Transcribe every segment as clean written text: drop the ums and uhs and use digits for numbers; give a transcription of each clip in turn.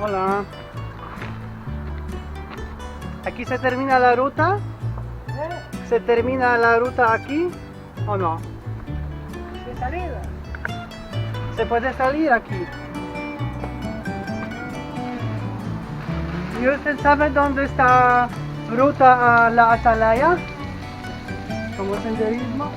Hola. ¿Aquí se termina la ruta? ¿Se termina la ruta aquí o no? ¿De salida? ¿Se puede salir aquí? ¿Y usted sabe dónde está ruta a la Atalaya? ¿Como senderismo?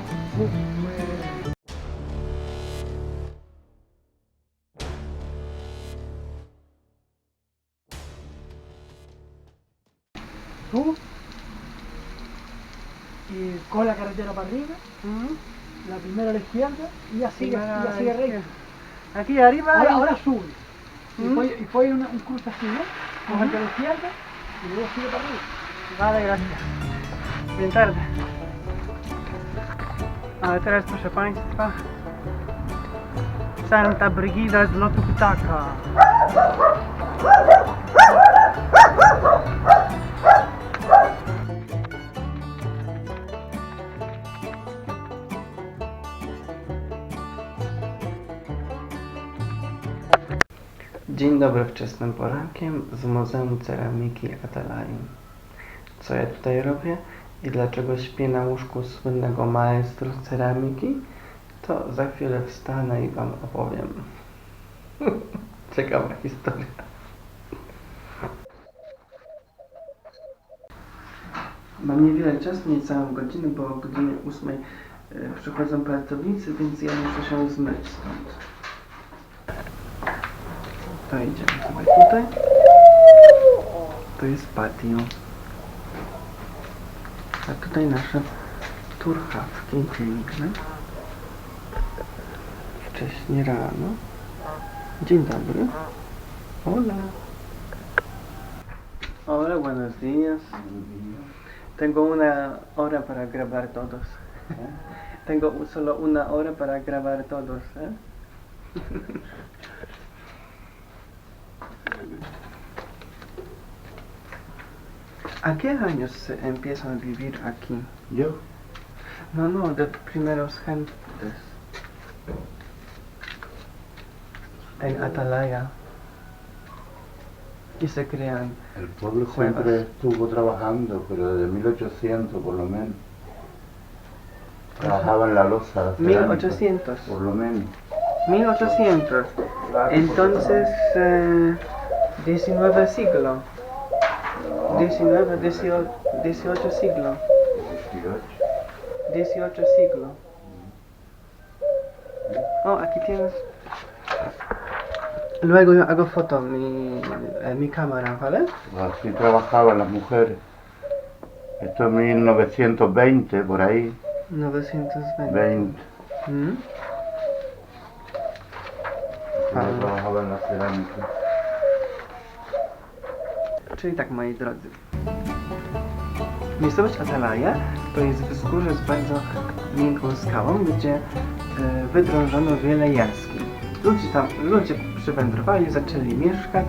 Tú y con la carretera para arriba, la primera a la izquierda y ya sigue recto. Aquí arriba. Ahora sube. Y ¿Mm? después un cruce así, ¿no? Con a la izquierda y luego sigue para arriba. Vale, gracias. Bien tarde. A teraz, proszę Państwa, Santa Brigida z lotu ptaka. Dzień dobry wczesnym porankiem z Muzeum Ceramiki Atalai. Co ja tutaj robię i dlaczego śpię na łóżku słynnego maestro z ceramiki, to za chwilę wstanę i Wam opowiem. Ciekawa historia. Mam niewiele czasu, niecałą godzinę, bo o godzinie 8 przychodzą pracownicy, więc ja muszę się zmyć stąd. To idziemy sobie tutaj. To jest patio. A tutaj nasze turchawki piękne. Wcześnie rano. Dzień dobry. Hola. Hola, buenos días. Tengo una hora para grabar todos. Tengo solo una hora para grabar todos. ¿A qué años se empieza a vivir aquí? ¿Yo? No, de primeros gentes. En Atalaya. Y se crean. El pueblo Cuevas. siempre estuvo trabajando, pero desde 1800 por lo menos. Trabajaba en la loza. la cerámica, 1800. Por lo menos. 1800. Entonces, 19 siglo. 19, 18 siglo. 18 siglo. Oh, aquí tienes. Luego yo hago foto en mi cámara, ¿vale? Así trabajaban las mujeres. Esto es 1920, por ahí. 920. 20. Mm. Yo trabajaba en la cerámica. Czyli tak, moi drodzy. Miejscowość Atalaja to jest wzgórze z bardzo miękką skałą, gdzie wydrążono wiele jaskiń. Ludzie przywędrowali, zaczęli mieszkać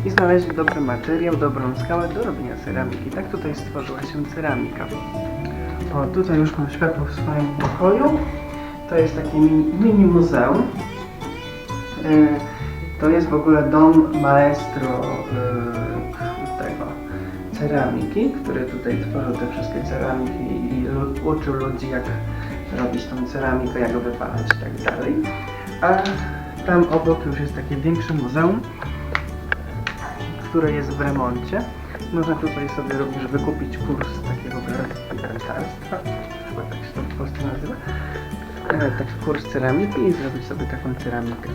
i znaleźli dobry materiał, dobrą skałę do robienia ceramiki. Tak tutaj stworzyła się ceramika. O, tutaj już mam światło w swoim pokoju. To jest takie mini muzeum. To jest w ogóle dom maestro tego ceramiki, który tutaj tworzył te wszystkie ceramiki i uczył ludzi, jak robić tą ceramikę, jak wypalać i tak dalej. A tam obok już jest takie większe muzeum, które jest w remoncie. Można tutaj sobie również wykupić kurs takiego grafikarstwa, chyba tak się to w Polsce nazywa. Taki kurs ceramiki i zrobić sobie taką ceramikę.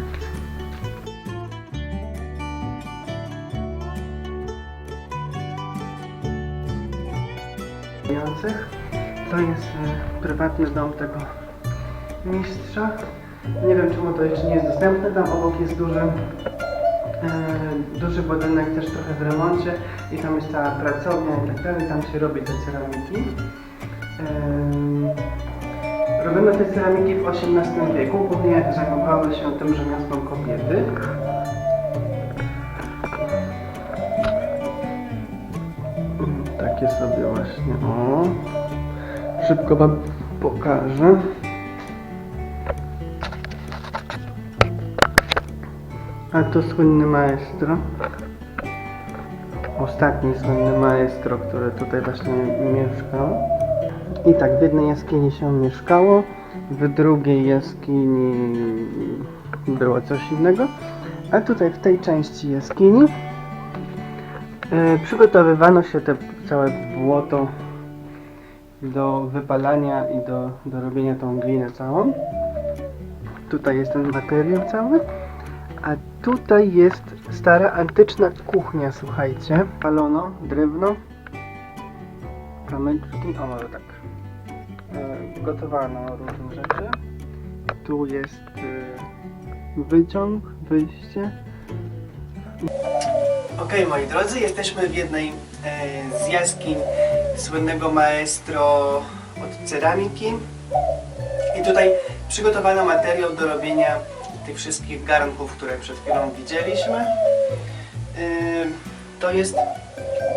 To jest prywatny dom tego mistrza. Nie wiem, czemu to jeszcze nie jest dostępne. Tam obok jest duży Duży budynek też trochę w remoncie i tam jest cała pracownia i tak dalej, tam się robi te ceramiki. Robiono te ceramiki w XVIII wieku, głównie zajmowały się tym rzemiosłem kobiety. Takie sobie właśnie, o, szybko wam pokażę. A to słynny maestro. Ostatni słynny maestro, który tutaj właśnie mieszkał. I tak, w jednej jaskini się mieszkało, w drugiej jaskini było coś innego. A tutaj w tej części jaskini przygotowywano się te całe błoto do wypalania i do robienia tą glinę całą. Tutaj jest ten materiał cały. A tutaj jest stara antyczna kuchnia, słuchajcie. Palono drewno, kamyczki, o może tak. Gotowano różne rzeczy. Tu jest wyciąg, wyjście. Okej, moi drodzy, jesteśmy w jednej z jaskiń słynnego maestro od ceramiki. I tutaj przygotowano materiał do robienia tych wszystkich garnków, które przed chwilą widzieliśmy. To jest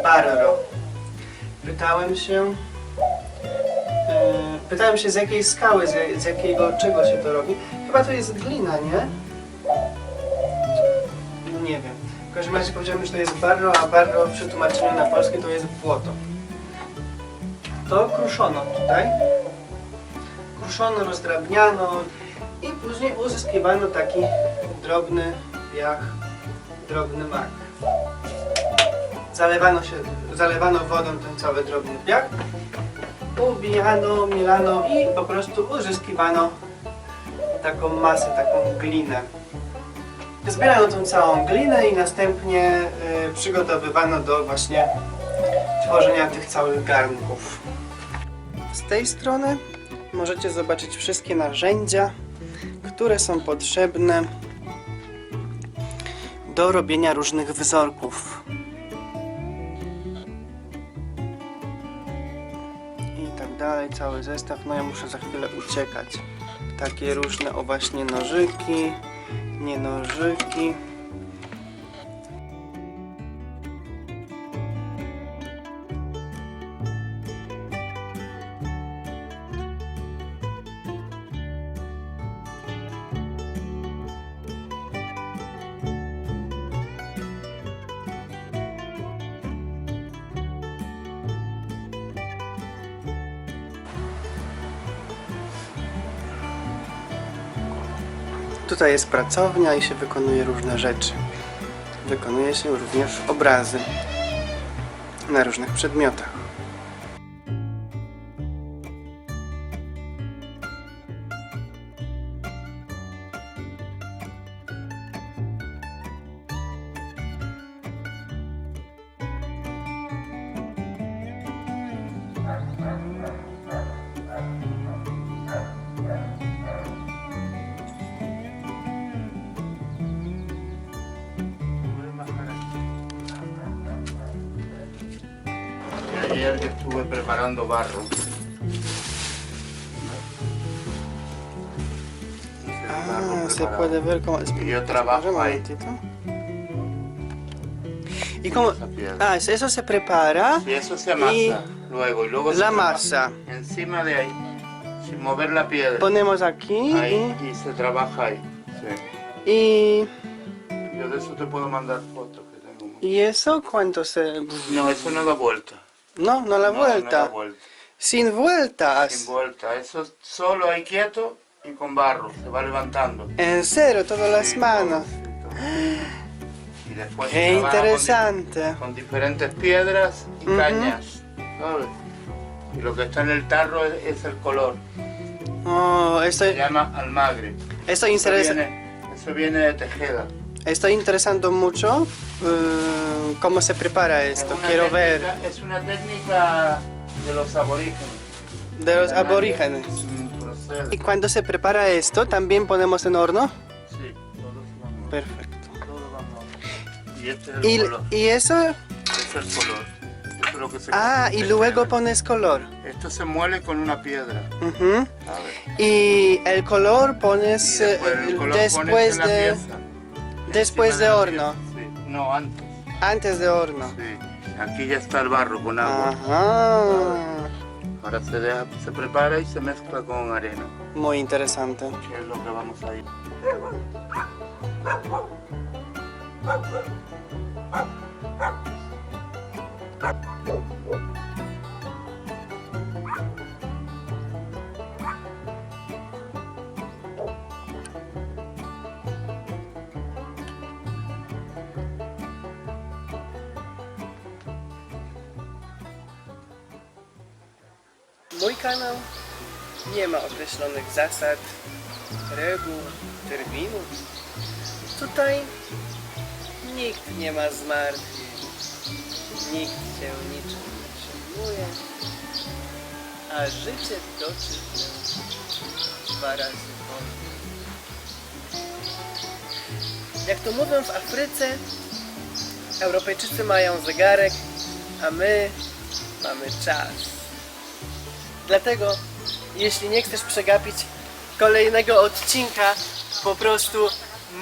barro. Pytałem się z jakiej skały, z jakiego czego się to robi. Chyba to jest glina, nie? No nie wiem. W każdym razie powiedziałem, że to jest barro, a barro w przetłumaczeniu na polskie to jest błoto. To kruszono tutaj. Kruszono, rozdrabniano i później uzyskiwano taki drobny piach, drobny mak. Zalewano wodą ten cały drobny piach, ubijano, milano i po prostu uzyskiwano taką masę, taką glinę. Zbierano tą całą glinę i następnie przygotowywano do właśnie tworzenia tych całych garnków. Z tej strony możecie zobaczyć wszystkie narzędzia, które są potrzebne do robienia różnych wzorków. I tak dalej, cały zestaw. No ja muszę za chwilę uciekać. Takie różne, o właśnie nożyki, nie nożyki. Tutaj jest pracownia i się wykonuje różne rzeczy. Wykonuje się również obrazy na różnych przedmiotach. Ayer estuve preparando barro. Se puede ver cómo... Yo trabajo ahí. ¿Y cómo? Eso se prepara. Y eso se amasa luego La se masa. trabaja encima de ahí, sin mover la piedra. Ponemos aquí Ahí y se trabaja ahí. Sí. y... Yo de eso te puedo mandar fotos que tengo. ¿Y eso cuánto se...? No, eso no da vuelta. No, no la No, vuelta. no da vuelta. Sin vueltas. Sin vuelta. Eso solo ahí quieto y con barro. Se va levantando. En cero, todas las Sí, manos. todo, sí, todo. Y después se Qué trabaja interesante. con diferentes piedras y cañas, ¿sabes? Y lo que está en el tarro es el color. Oh, Se llama almagre. estoy Eso viene de Tejeda. estoy interesando mucho cómo se prepara esto. Quiero ver. Es una técnica de los aborígenes. De los aborígenes. Procede. ¿Y cuando se prepara esto, también ponemos en horno? Sí, todo se va a mover. Perfecto. Todo va Y este es el color. ¿Y eso? Este es el color. Esto es lo que se Y luego pones color. Esto se muele con una piedra. Ujú. A ver. Y el color Y pones después el color después pones en la de pieza. después Encima de la horno, pieza. Sí. No, antes. antes de horno. Sí. Aquí ya está el barro con agua. Ajá. Ahora se prepara y se mezcla con arena, Muy interesante. que es lo que vamos a ir. Mój kanał nie ma określonych zasad, reguł, terminów. Tutaj nikt nie ma zmartwień, nikt się niczym nie przejmuje, a życie toczy się 2 razy wolniej. Jak to mówią w Afryce, Europejczycy mają zegarek, a my mamy czas. Dlatego, jeśli nie chcesz przegapić kolejnego odcinka, po prostu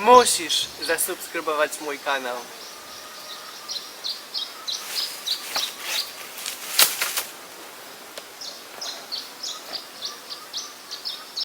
musisz zasubskrybować mój kanał.